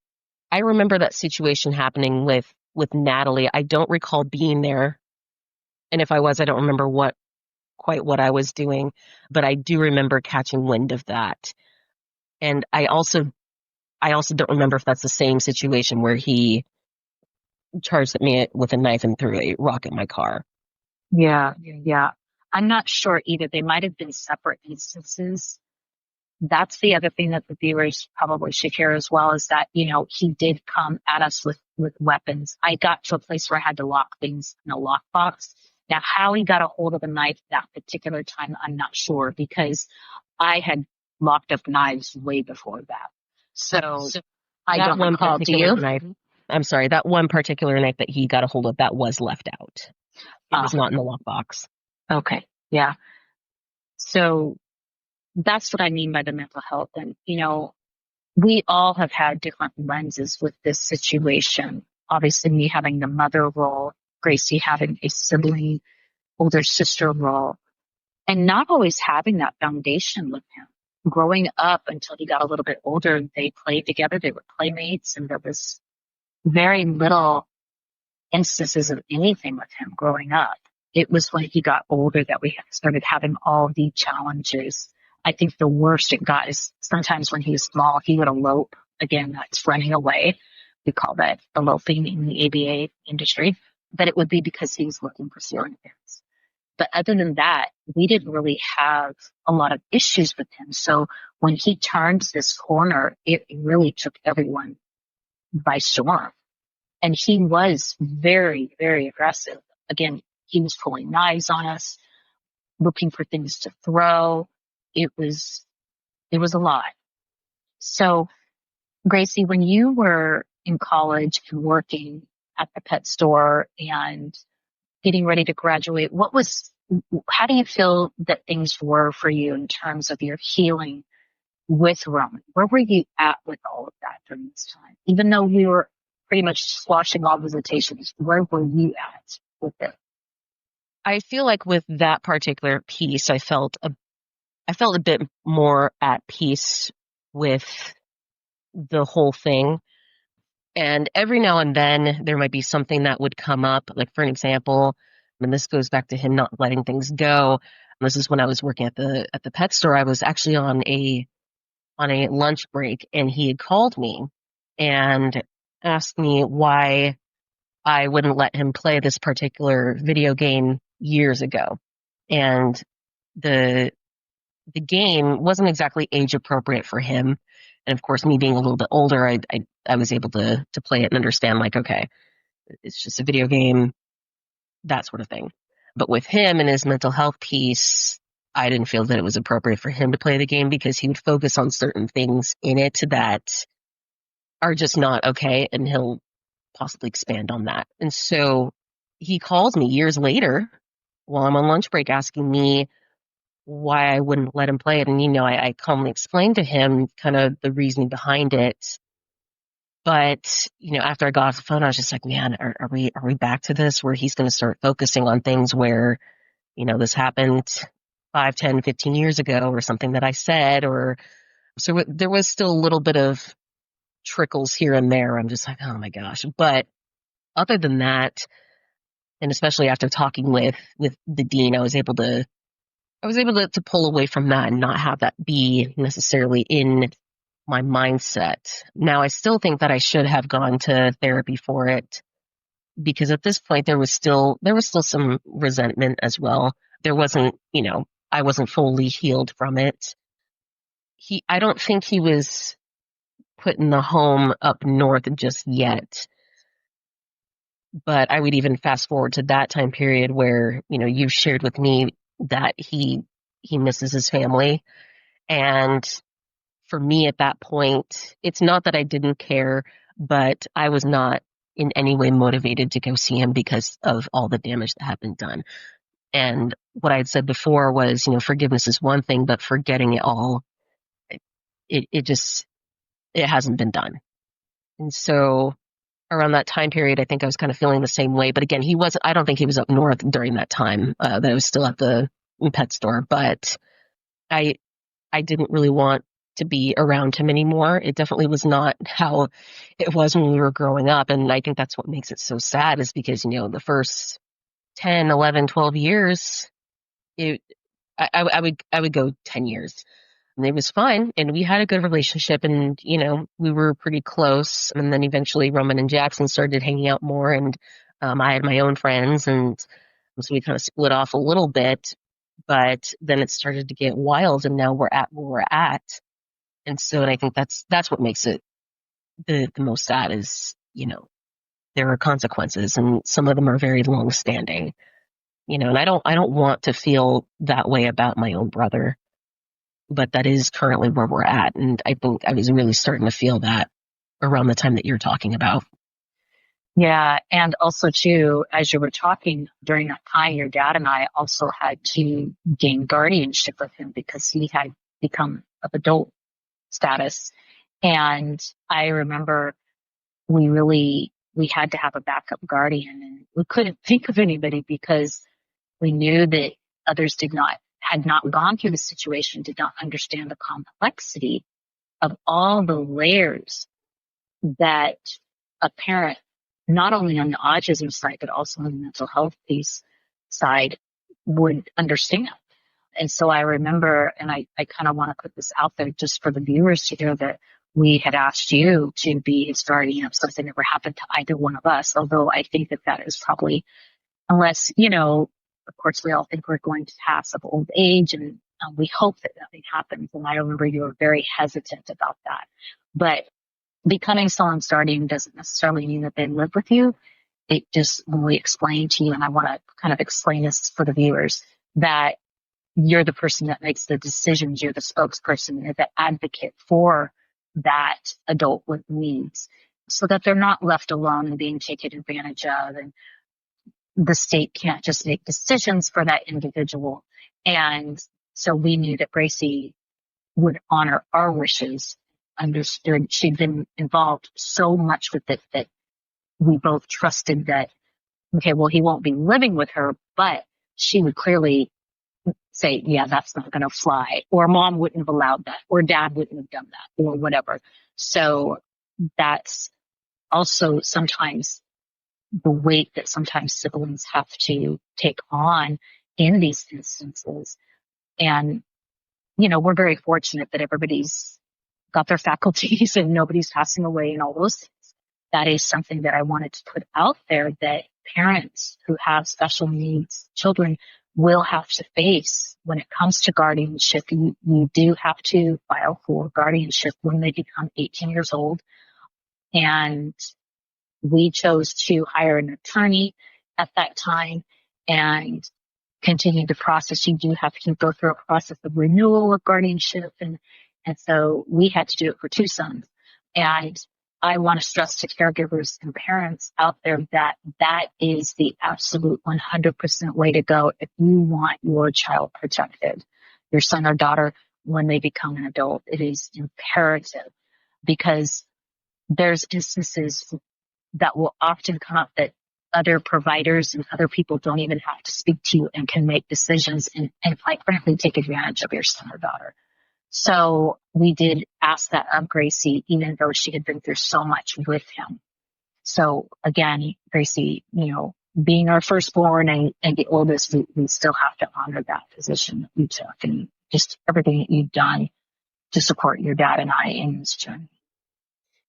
that situation happening with Natalie. I don't recall being there, and if I was, I don't remember what I was doing, but I do remember catching wind of that. And I also don't remember if that's the same situation where he charged at me with a knife and threw a rock at my car. Yeah, yeah. I'm not sure either. They might have been separate instances. That's the other thing that the viewers probably should hear as well is that, he did come at us with weapons. I got to a place where I had to lock things in a lockbox. Now, how he got a hold of a knife that particular time, I'm not sure because I had locked up knives way before that. So I That don't one recall. Do particular you? knife, I'm sorry, that one particular knife that he got a hold of, that was left out. It Oh, was not in the lockbox. okay. Yeah. So that's what I mean by the mental health. And, we all have had different lenses with this situation. Obviously, me having the mother role, Gracie having a sibling, older sister role, and not always having that foundation with him. Growing up until he got a little bit older, they played together, they were playmates, and there was very little instances of anything with him growing up. It was when he got older that we started having all the challenges. I think the worst it got is sometimes when he was small, he would elope. Again, that's running away. We call that eloping in the ABA industry, but it would be because he was looking for ceiling fans. But other than that, we didn't really have a lot of issues with him. So when he turned this corner, it really took everyone by storm. And he was very, very aggressive. Again, he was pulling knives on us, looking for things to throw. It was, it was a lot. So, Gracie, when you were in college and working at the pet store and getting ready to graduate, how do you feel that things were for you in terms of your healing with Roman? Where were you at with all of that during this time? Even though we were pretty much squashing all visitations, where were you at with it? I feel like with that particular piece, I felt a bit more at peace with the whole thing. And every now and then there might be something that would come up, like for an example, and this goes back to him not letting things go. This is when I was working at the pet store. I was actually on a lunch break, and he had called me and asked me why I wouldn't let him play this particular video game years ago. And the the game wasn't exactly age appropriate for him. And of course, me being a little bit older, I was able to play it and understand, like, okay, it's just a video game, that sort of thing. But with him and his mental health piece, I didn't feel that it was appropriate for him to play the game because he would focus on certain things in it that are just not okay, and he'll possibly expand on that. And so he calls me years later while I'm on lunch break asking me why I wouldn't let him play it. And, I calmly explained to him kind of the reasoning behind it. But, after I got off the phone, I was just like, man, are we back to this where he's going to start focusing on things where, this happened 5, 10, 15 years ago, or something that I said, or so there was still a little bit of trickles here and there. I'm just like, oh my gosh. But other than that, and especially after talking with the dean, I was able to pull away from that and not have that be necessarily in my mindset. Now, I still think that I should have gone to therapy for it because at this point there was still some resentment as well. There wasn't, I wasn't fully healed from it. I don't think he was put in the home up north just yet. But I would even fast forward to that time period where, you've shared with me that he misses his family. And for me at that point, it's not that I didn't care, but I was not in any way motivated to go see him because of all the damage that had been done. And what I had said before was, forgiveness is one thing, but forgetting it all, it just, it hasn't been done. And so around that time period, I think I was kind of feeling the same way. But again, I don't think he was up north during that time, that I was still at the pet store, but I, I didn't really want to be around him anymore. It definitely was not how it was when we were growing up. And I think that's what makes it so sad is because, the first 10, 11, 12 years, it, I would go 10 years. And it was fine. And we had a good relationship and, we were pretty close. And then eventually Roman and Jackson started hanging out more and I had my own friends and so we kind of split off a little bit, but then it started to get wild and now we're at where we're at. And so and I think that's what makes it the most sad is, there are consequences and some of them are very long standing, and I don't want to feel that way about my own brother, but that is currently where we're at. And I think I was really starting to feel that around the time that you're talking about. Yeah. And also too, as you were talking during that time, your dad and I also had to gain guardianship of him because he had become of adult status. And I remember we had to have a backup guardian and we couldn't think of anybody because we knew that others had not gone through the situation, did not understand the complexity of all the layers that a parent, not only on the autism side, but also on the mental health piece side, would understand. And so I remember, and I kind of want to put this out there just for the viewers to hear that we had asked you to be his guardian if something ever happened to either one of us, although I think that is probably, unless, of course, we all think we're going to pass of old age and we hope that nothing happens. And I remember you were very hesitant about that. But becoming someone's guardian doesn't necessarily mean that they live with you. It just, when we explain to you, and I want to kind of explain this for the viewers, that you're the person that makes the decisions. You're the spokesperson. You're the advocate for that adult with needs so that they're not left alone and being taken advantage of. And the state can't just make decisions for that individual. And so we knew that Gracie would honor our wishes, understood she'd been involved so much with it that we both trusted that, okay, well, he won't be living with her, but she would clearly say, yeah, that's not going to fly, or mom wouldn't have allowed that, or dad wouldn't have done that, or whatever. So that's also sometimes the weight that sometimes siblings have to take on in these instances. And, we're very fortunate that everybody's got their faculties and nobody's passing away and all those things. That is something that I wanted to put out there, that parents who have special needs children will have to face when it comes to guardianship. You do have to file for guardianship when they become 18 years old. And we chose to hire an attorney at that time and continue the process. You do have to go through a process of renewal of guardianship. And so we had to do it for two sons. And I want to stress to caregivers and parents out there that that is the absolute 100% way to go if you want your child protected, your son or daughter, when they become an adult. It is imperative because there's instances that will often come up that other providers and other people don't even have to speak to you and can make decisions and quite frankly take advantage of your son or daughter. So we did ask that of Gracie, even though she had been through so much with him. So again, Gracie, being our firstborn and the oldest, we still have to honor that position that you took and just everything that you've done to support your dad and I in this journey.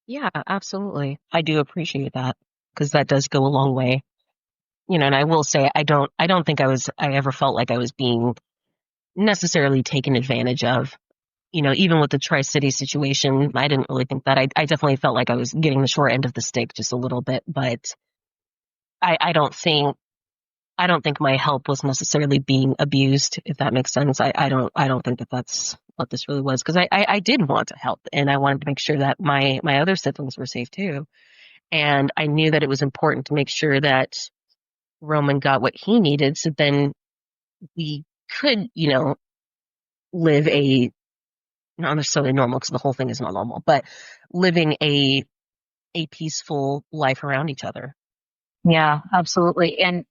Yeah, absolutely. I do appreciate that because that does go a long way. And I will say I don't think I ever felt like I was being necessarily taken advantage of. Even with the Tri-City situation, I didn't really think that. I definitely felt like I was getting the short end of the stick just a little bit, but I don't think my help was necessarily being abused, if that makes sense. I don't think that that's what this really was. Because I did want to help, and I wanted to make sure that my other siblings were safe too. And I knew that it was important to make sure that Roman got what he needed, so then we could, live a not necessarily normal, because the whole thing is not normal, but living a peaceful life around each other. Yeah, absolutely. And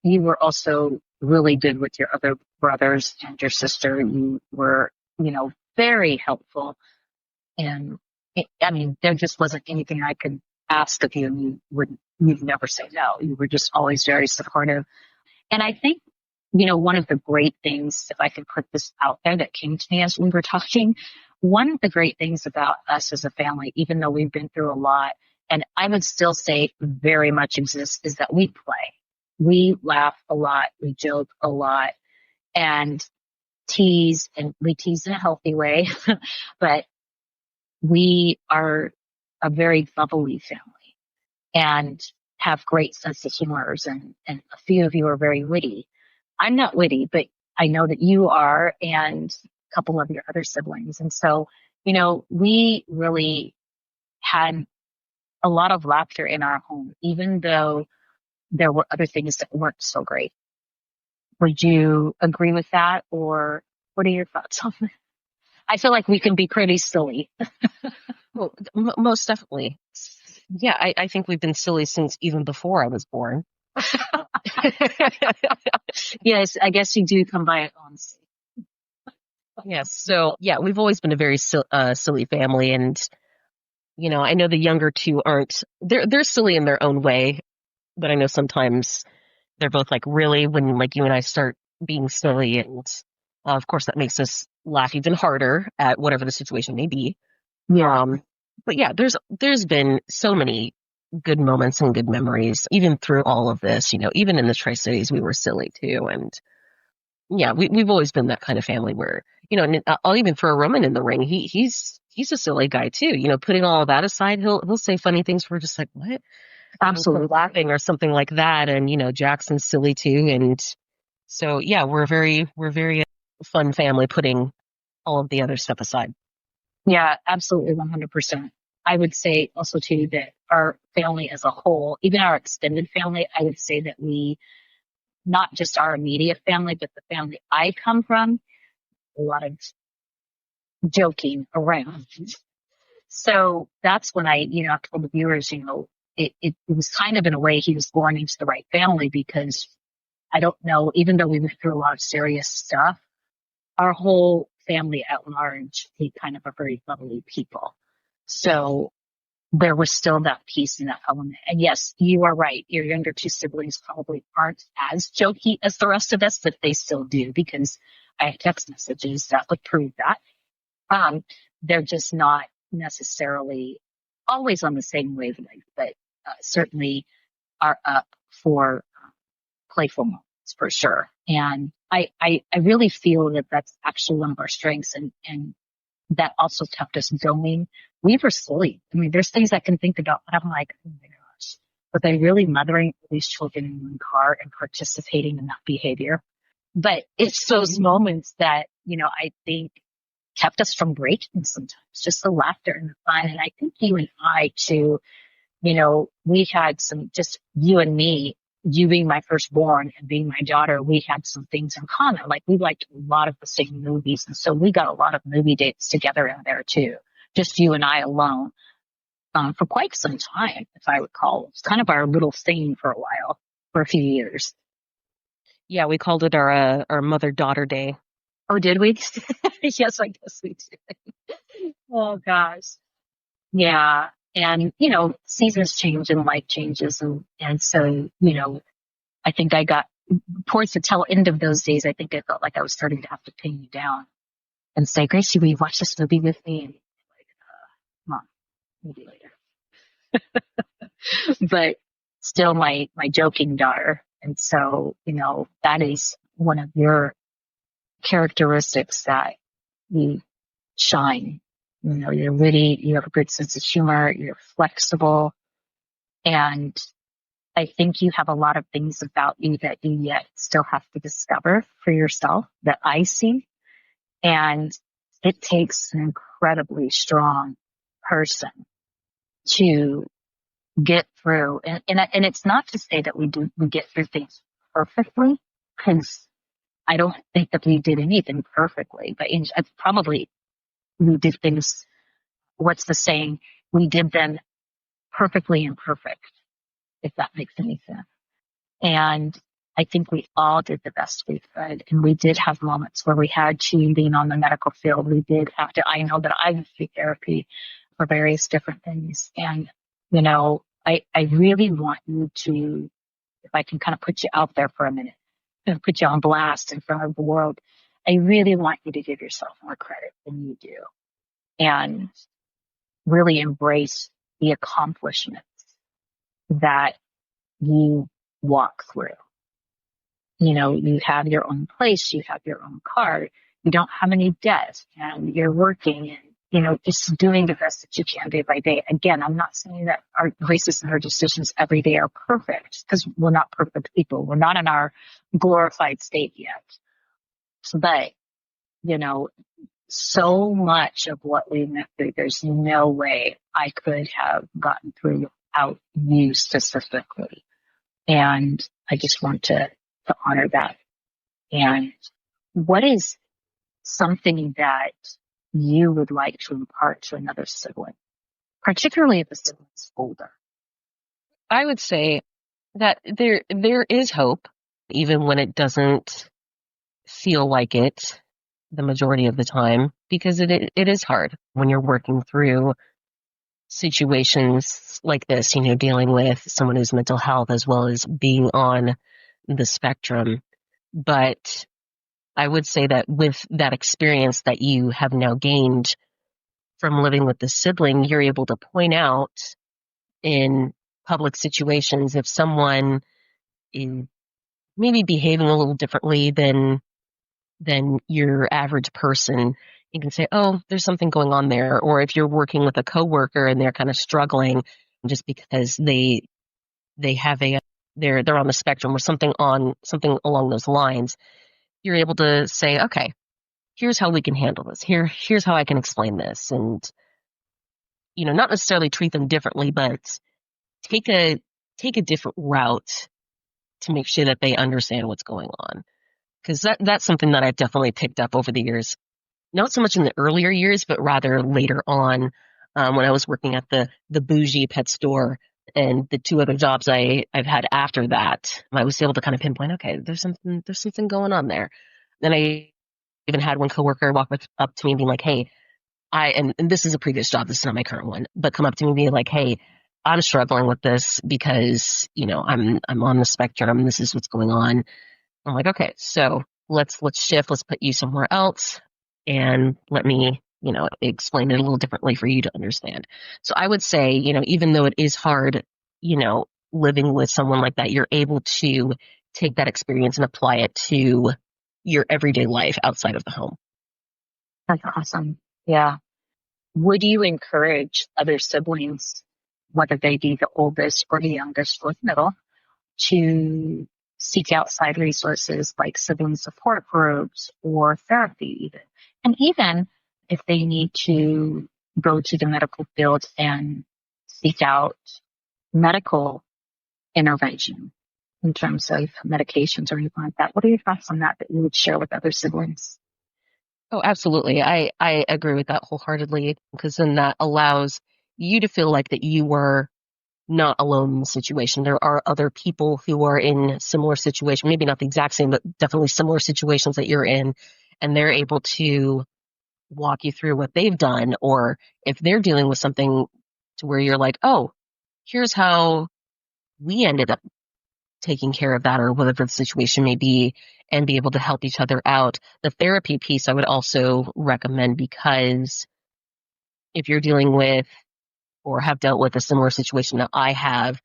you were also really good with your other brothers and your sister. You were, very helpful. And I mean, there just wasn't anything I could ask of you, and you'd never say no. You were just always very supportive. And I think, one of the great things, if I could put this out there, that came to me as we were talking, one of the great things about us as a family, even though we've been through a lot, and I would still say very much exists, is that we play. We laugh a lot, we joke a lot, and we tease in a healthy way, but we are a very bubbly family and have great sense of humors, and a few of you are very witty. I'm not witty, but I know that you are, and a couple of your other siblings. And so, we really had a lot of laughter in our home, even though there were other things that weren't so great. Would you agree with that? Or what are your thoughts on that? I feel like we can be pretty silly. Well, most definitely. Yeah, I think we've been silly since even before I was born. Yes, I guess you do come by it honestly. Yes. So yeah, we've always been a very silly family, and I know the younger two aren't. They're silly in their own way, but I know sometimes they're both like, really, when like you and I start being silly, and of course that makes us laugh even harder at whatever the situation may be. Yeah, But yeah, there's been so many good moments and good memories, even through all of this. Even in the Tri-Cities, we were silly too, and yeah, we've always been that kind of family where and I'll even throw Roman in the ring. He's a silly guy too. Putting all of that aside, he'll say funny things. We're just like, what? We'll start absolutely. laughing or something like that. And Jackson's silly too, and so yeah, we're very fun family, putting all of the other stuff aside. Yeah, absolutely, 100%. I would say also too that our family as a whole, even our extended family, I would say that we, not just our immediate family, but the family I come from, a lot of joking around. So that's when I told the viewers, it was kind of in a way he was born into the right family, because I don't know, even though we went through a lot of serious stuff, our whole family at large, we kind of are very bubbly people. So there was still that peace and that element. And yes, you are right. Your younger two siblings probably aren't as jokey as the rest of us, but they still do, because I have text messages that would prove that. Um, they're just not necessarily always on the same wavelength, but certainly are up for playful moments for sure. And I really feel that that's actually one of our strengths, and that also kept us going. We were silly. I mean, there's things I can think about, but I'm like, oh my gosh, was I really mothering these children in one car and participating in that behavior? But it's those moments that, I think kept us from breaking sometimes, just the laughter and the fun. And I think you and I too, we had some, just you and me, you being my firstborn and being my daughter, we had some things in common. Like we liked a lot of the same movies. And so we got a lot of movie dates together in there too. Just you and I alone, for quite some time, if I recall. It's kind of our little thing for a while, for a few years. Yeah, we called it our mother-daughter day. Oh, did we? Yes, I guess we did. Oh gosh. Yeah. And, seasons change and life changes. And so, I think I got towards the tail end of those days, I think I felt like I was starting to have to pin you down and say, Gracie, will you watch this movie with me? And like, come on, maybe later. But still my joking daughter. And so, that is one of your characteristics that you shine. You're witty, you have a good sense of humor, you're flexible, and I think you have a lot of things about you that you yet still have to discover for yourself that I see. And it takes an incredibly strong person to get through. And it's not to say that we get through things perfectly, because I don't think that we did anything perfectly, but probably we did things, what's the saying? We did them perfectly imperfect, if that makes any sense. And I think we all did the best we could. And we did have moments where we had to lean on the medical field. We did have to, I know that I went through therapy for various different things. And, I really want you to, if I can kind of put you out there for a minute and put you on blast in front of the world, I really want you to give yourself more credit than you do and really embrace the accomplishments that you walk through. You have your own place, you have your own car, you don't have any debt, and you're working and, just doing the best that you can day by day. Again, I'm not saying that our choices and our decisions every day are perfect, because we're not perfect people. We're not in our glorified state yet. But, so much of what we went through, there's no way I could have gotten through without you specifically. And I just want to honor that. And what is something that you would like to impart to another sibling, particularly if the sibling's older? I would say that there is hope, even when it doesn't feel like it the majority of the time, because it is hard when you're working through situations like this, dealing with someone who's mental health as well as being on the spectrum. But I would say that with that experience that you have now gained from living with the sibling, you're able to point out in public situations if someone is maybe behaving a little differently than your average person. You can say, oh, there's something going on there. Or if you're working with a coworker and they're kind of struggling just because they have they're on the spectrum or something along those lines, you're able to say, okay, here's how we can handle this. Here's how I can explain this. And, not necessarily treat them differently, but take a different route to make sure that they understand what's going on. Because that's something that I've definitely picked up over the years. Not so much in the earlier years, but rather later on, when I was working at the bougie pet store and the two other jobs I've had after that. I was able to kind of pinpoint, okay, there's something going on there. Then I even had one coworker walk up to me and be like, hey, and this is a previous job, this is not my current one, but come up to me and be like, hey, I'm struggling with this because, I'm on the spectrum. This is what's going on. I'm like, okay, so let's shift. Let's put you somewhere else and let me, explain it a little differently for you to understand. So I would say, even though it is hard, living with someone like that, you're able to take that experience and apply it to your everyday life outside of the home. That's awesome. Yeah. Would you encourage other siblings, whether they be the oldest or the youngest or the middle, to seek outside resources like sibling support groups or therapy even? And even if they need to go to the medical field and seek out medical intervention in terms of medications or anything like that. What are your thoughts on that you would share with other siblings? Oh, absolutely. I agree with that wholeheartedly, because then that allows you to feel like that you are not alone in the situation. There are other people who are in similar situations, maybe not the exact same, but definitely similar situations that you're in, and they're able to walk you through what they've done, or if they're dealing with something to where you're like, oh, here's how we ended up taking care of that, or whatever the situation may be, and be able to help each other out. The therapy piece I would also recommend, because if you're dealing with or have dealt with a similar situation that I have,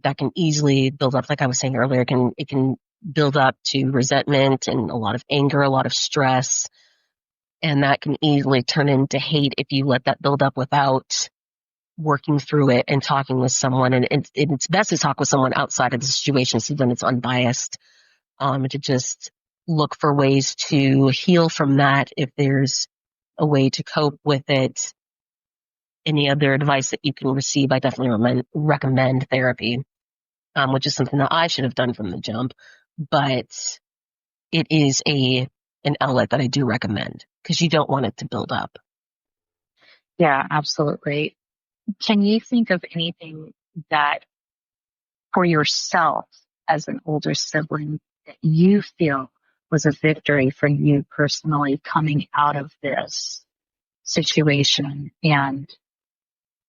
that can easily build up, like I was saying earlier, it can build up to resentment and a lot of anger, a lot of stress, and that can easily turn into hate if you let that build up without working through it and talking with someone. And it's best to talk with someone outside of the situation, so then it's unbiased, to just look for ways to heal from that if there's a way to cope with it, any other advice that you can receive, I definitely recommend therapy, which is something that I should have done from the jump. But it is an outlet that I do recommend because you don't want it to build up. Yeah, absolutely. Can you think of anything that for yourself as an older sibling that you feel was a victory for you personally coming out of this situation? And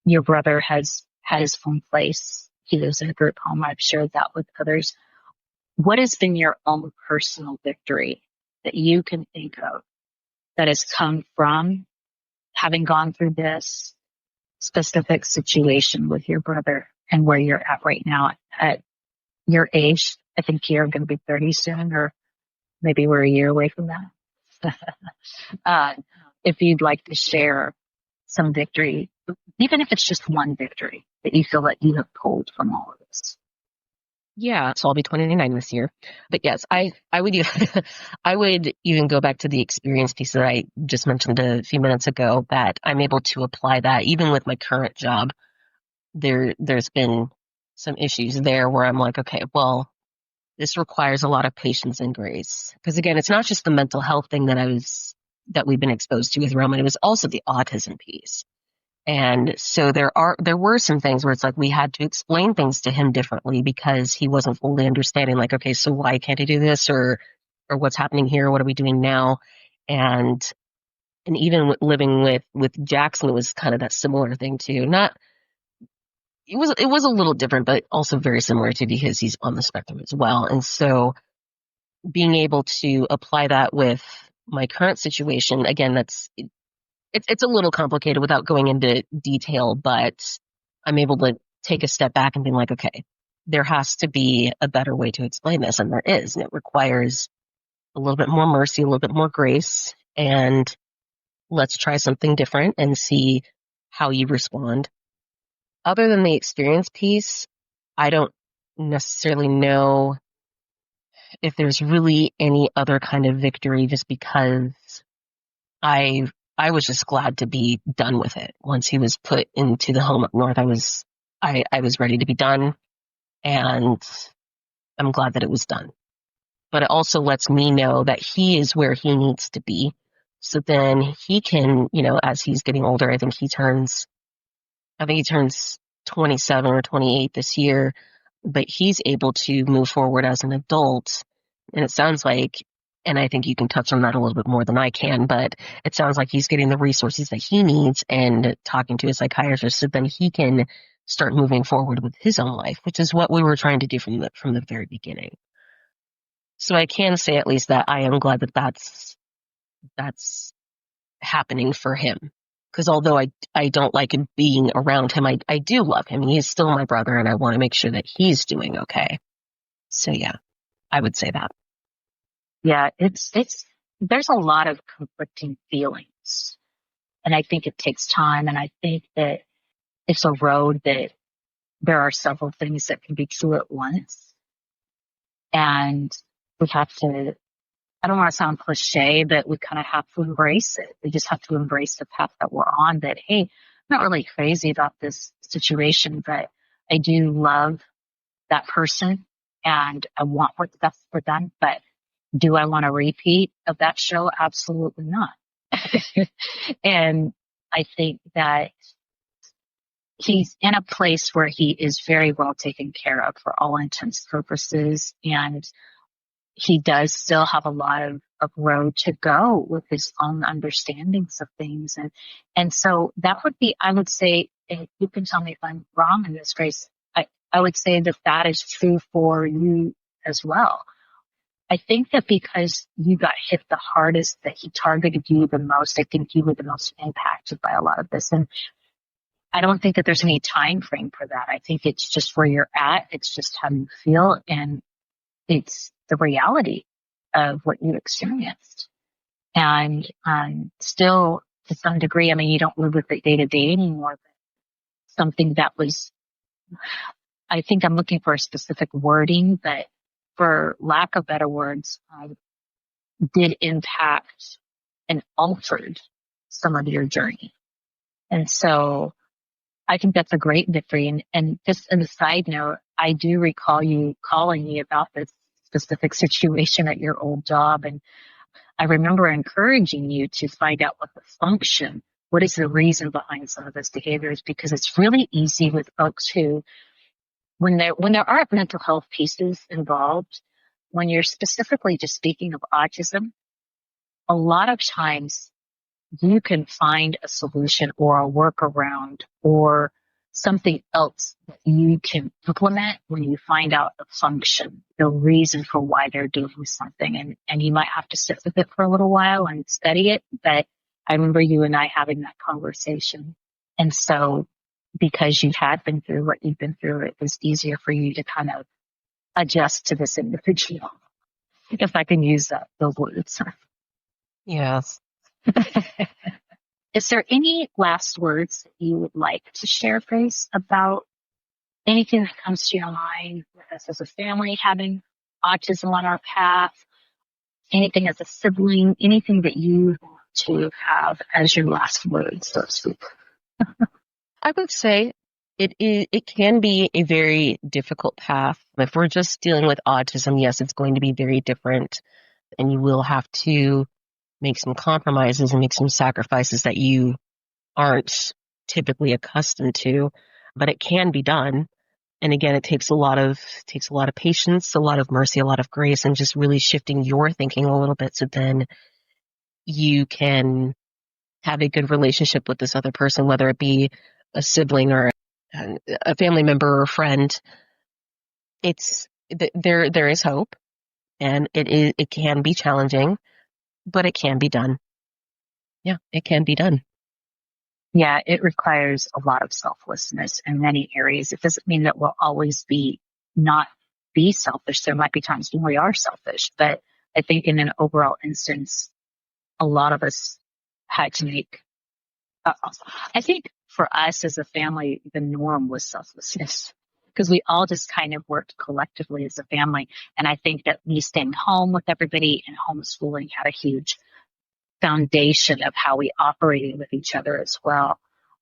your brother has had his own place. He lives in a group home. I've shared that with others. What has been your own personal victory that you can think of that has come from having gone through this specific situation with your brother and where you're at right now at your age? I think you're going to be 30 soon, or maybe we're a year away from that. uh, if you'd like to share some victory, even if it's just one victory that you feel that you have pulled from all of this. Yeah, so I'll be 29 this year. But yes, I would I would even go back to the experience piece that I just mentioned a few minutes ago, that I'm able to apply that even with my current job. There's been some issues there where I'm like, okay, well, this requires a lot of patience and grace. Because again, it's not just the mental health thing that we've been exposed to with Roman, it was also the autism piece. And so there were some things where it's like we had to explain things to him differently because he wasn't fully understanding, like, okay, so why can't he do this, or what's happening here? What are we doing now? And even living with Jackson, it was kind of that similar thing too. Not it was a little different, but also very similar too because he's on the spectrum as well. And so being able to apply that with my current situation, again, it's a little complicated without going into detail, but I'm able to take a step back and be like, okay, there has to be a better way to explain this, and there is, and it requires a little bit more mercy, a little bit more grace, and let's try something different and see how you respond. Other than the experience piece, I don't necessarily know if there's really any other kind of victory, just because I I was just glad to be done with it. Once he was put into the home up north, I was ready to be done, and I'm glad that it was done. But it also lets me know that he is where he needs to be. So then he can, as he's getting older, I think he turns 27 or 28 this year, but he's able to move forward as an adult. And it sounds like, and I think you can touch on that a little bit more than I can, but it sounds like he's getting the resources that he needs and talking to a psychiatrist so then he can start moving forward with his own life, which is what we were trying to do from the very beginning. So I can say at least that I am glad that that's happening for him. Because although I don't like him being around him, I do love him. He is still my brother, and I want to make sure that he's doing okay. So yeah, I would say that. Yeah, there's a lot of conflicting feelings. And I think it takes time. And I think that it's a road that there are several things that can be true at once. And we have to, I don't want to sound cliche, but we kind of have to embrace it. We just have to embrace the path that we're on, that, hey, I'm not really crazy about this situation, but I do love that person and I want what's best for them. But do I want a repeat of that show? Absolutely not. And I think that he's in a place where he is very well taken care of for all intents and purposes. And he does still have a lot of road to go with his own understandings of things. And so that would be, I would say, and you can tell me if I'm wrong in this, Grace, I would say that that is true for you as well. I think that because you got hit the hardest, that he targeted you the most, I think you were the most impacted by a lot of this. And I don't think that there's any time frame for that. I think it's just where you're at. It's just how you feel. And it's the reality of what you experienced. And still, to some degree, I mean, you don't live with it day to day anymore, but something that was, I think I'm looking for a specific wording, but for lack of better words, did impact and altered some of your journey. And so I think that's a great victory. And just as a side note, I do recall you calling me about this specific situation at your old job. And I remember encouraging you to find out what is the reason behind some of those behaviors, because it's really easy with folks who, when there are mental health pieces involved, when you're specifically just speaking of autism, a lot of times you can find a solution or a workaround or something else that you can implement when you find out the function, the reason for why they're doing something. And you might have to sit with it for a little while and study it. But I remember you and I having that conversation. And so because you had been through what you've been through, it was easier for you to kind of adjust to this individual, if I can use those words. Yes. Is there any last words that you would like to share, Grace, about anything that comes to your mind with us as a family having autism on our path, anything as a sibling, anything that you want to have as your last words, so to speak? I would say it can be a very difficult path. If we're just dealing with autism, yes, it's going to be very different, and you will have to make some compromises and make some sacrifices that you aren't typically accustomed to, but it can be done. And again, it takes a lot of patience, a lot of mercy, a lot of grace, and just really shifting your thinking a little bit so then you can have a good relationship with this other person, whether it be a sibling or a family member or a friend. There is hope, and it can be challenging, but it can be done. Yeah, it can be done. Yeah, it requires a lot of selflessness in many areas. It doesn't mean that we'll always not be selfish. There might be times when we are selfish, but I think in an overall instance, a lot of us had to make, I think for us as a family, the norm was selflessness, because we all just kind of worked collectively as a family. And I think that me staying home with everybody and homeschooling had a huge foundation of how we operated with each other as well.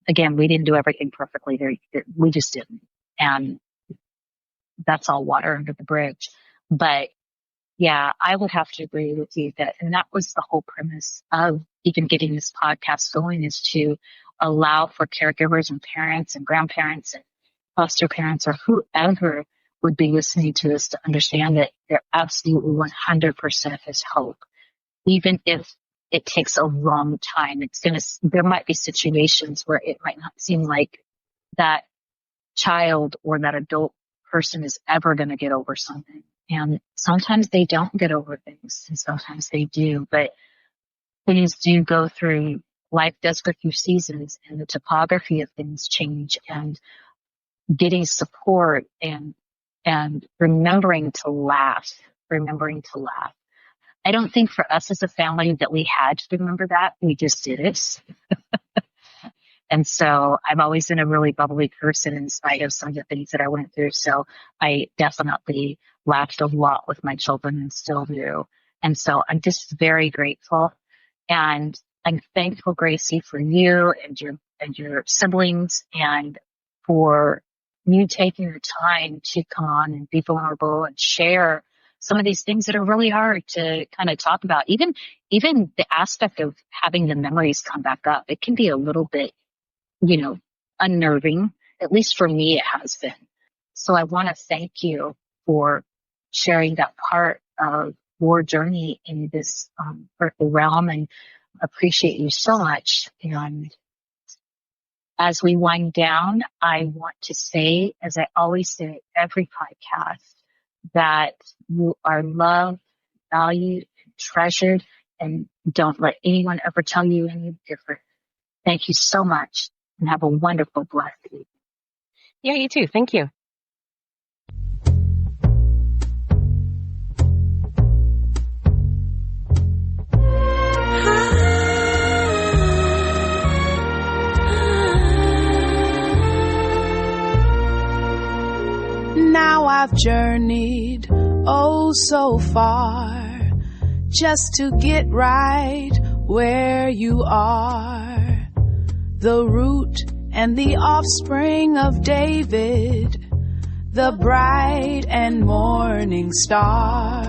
Again, we didn't do everything perfectly. We just didn't. And that's all water under the bridge. But yeah, I would have to agree with you and that was the whole premise of even getting this podcast going, is to allow for caregivers and parents and grandparents and foster parents or whoever would be listening to this to understand that there absolutely 100% is hope. Even if it takes a long time, there might be situations where it might not seem like that child or that adult person is ever going to get over something. And sometimes they don't get over things, and sometimes they do. But things do go through, life does go through seasons, and the topography of things change, and getting support and remembering to laugh. I don't think for us as a family that we had to remember that. We just did it. And so I've always been a really bubbly person in spite of some of the things that I went through. So I definitely laughed a lot with my children and still do. And so I'm just very grateful. And I'm thankful, Gracie, for you and your siblings, and for you taking the time to come on and be vulnerable and share some of these things that are really hard to kind of talk about. Even the aspect of having the memories come back up, it can be a little bit, unnerving. At least for me, it has been. So I want to thank you for sharing that part of your journey in this earthly realm, and appreciate you so much. And as we wind down, I want to say, as I always say at every podcast, that you are loved, valued, treasured, and don't let anyone ever tell you any different. Thank you so much, and have a wonderful, blessed evening. Yeah, you too. Thank you. Now I've journeyed oh so far just to get right where you are, the root and the offspring of David, the bright and morning star.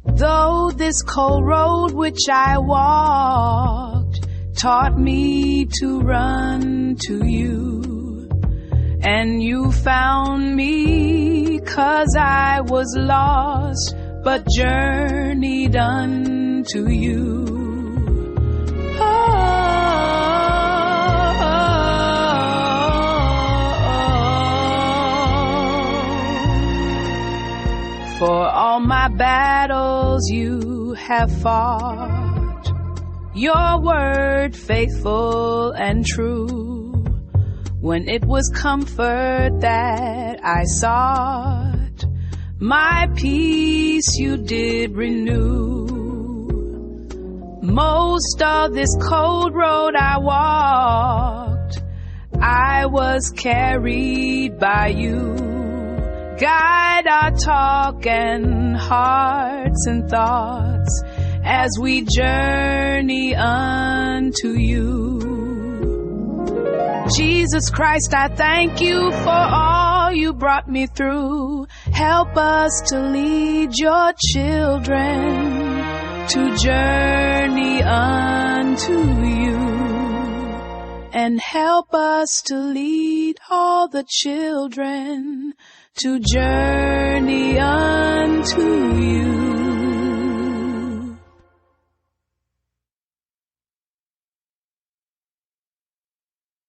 Though this cold road which I walked taught me to run to you, and you found me 'cause I was lost, but journeyed unto you. For all my battles you have fought, your word faithful and true. When it was comfort that I sought, my peace you did renew. Most of this cold road I walked, I was carried by you. Guide our talk and hearts and thoughts as we journey unto you. Jesus Christ, I thank you for all you brought me through. Help us to lead your children to journey unto you. And help us to lead all the children to journey unto you.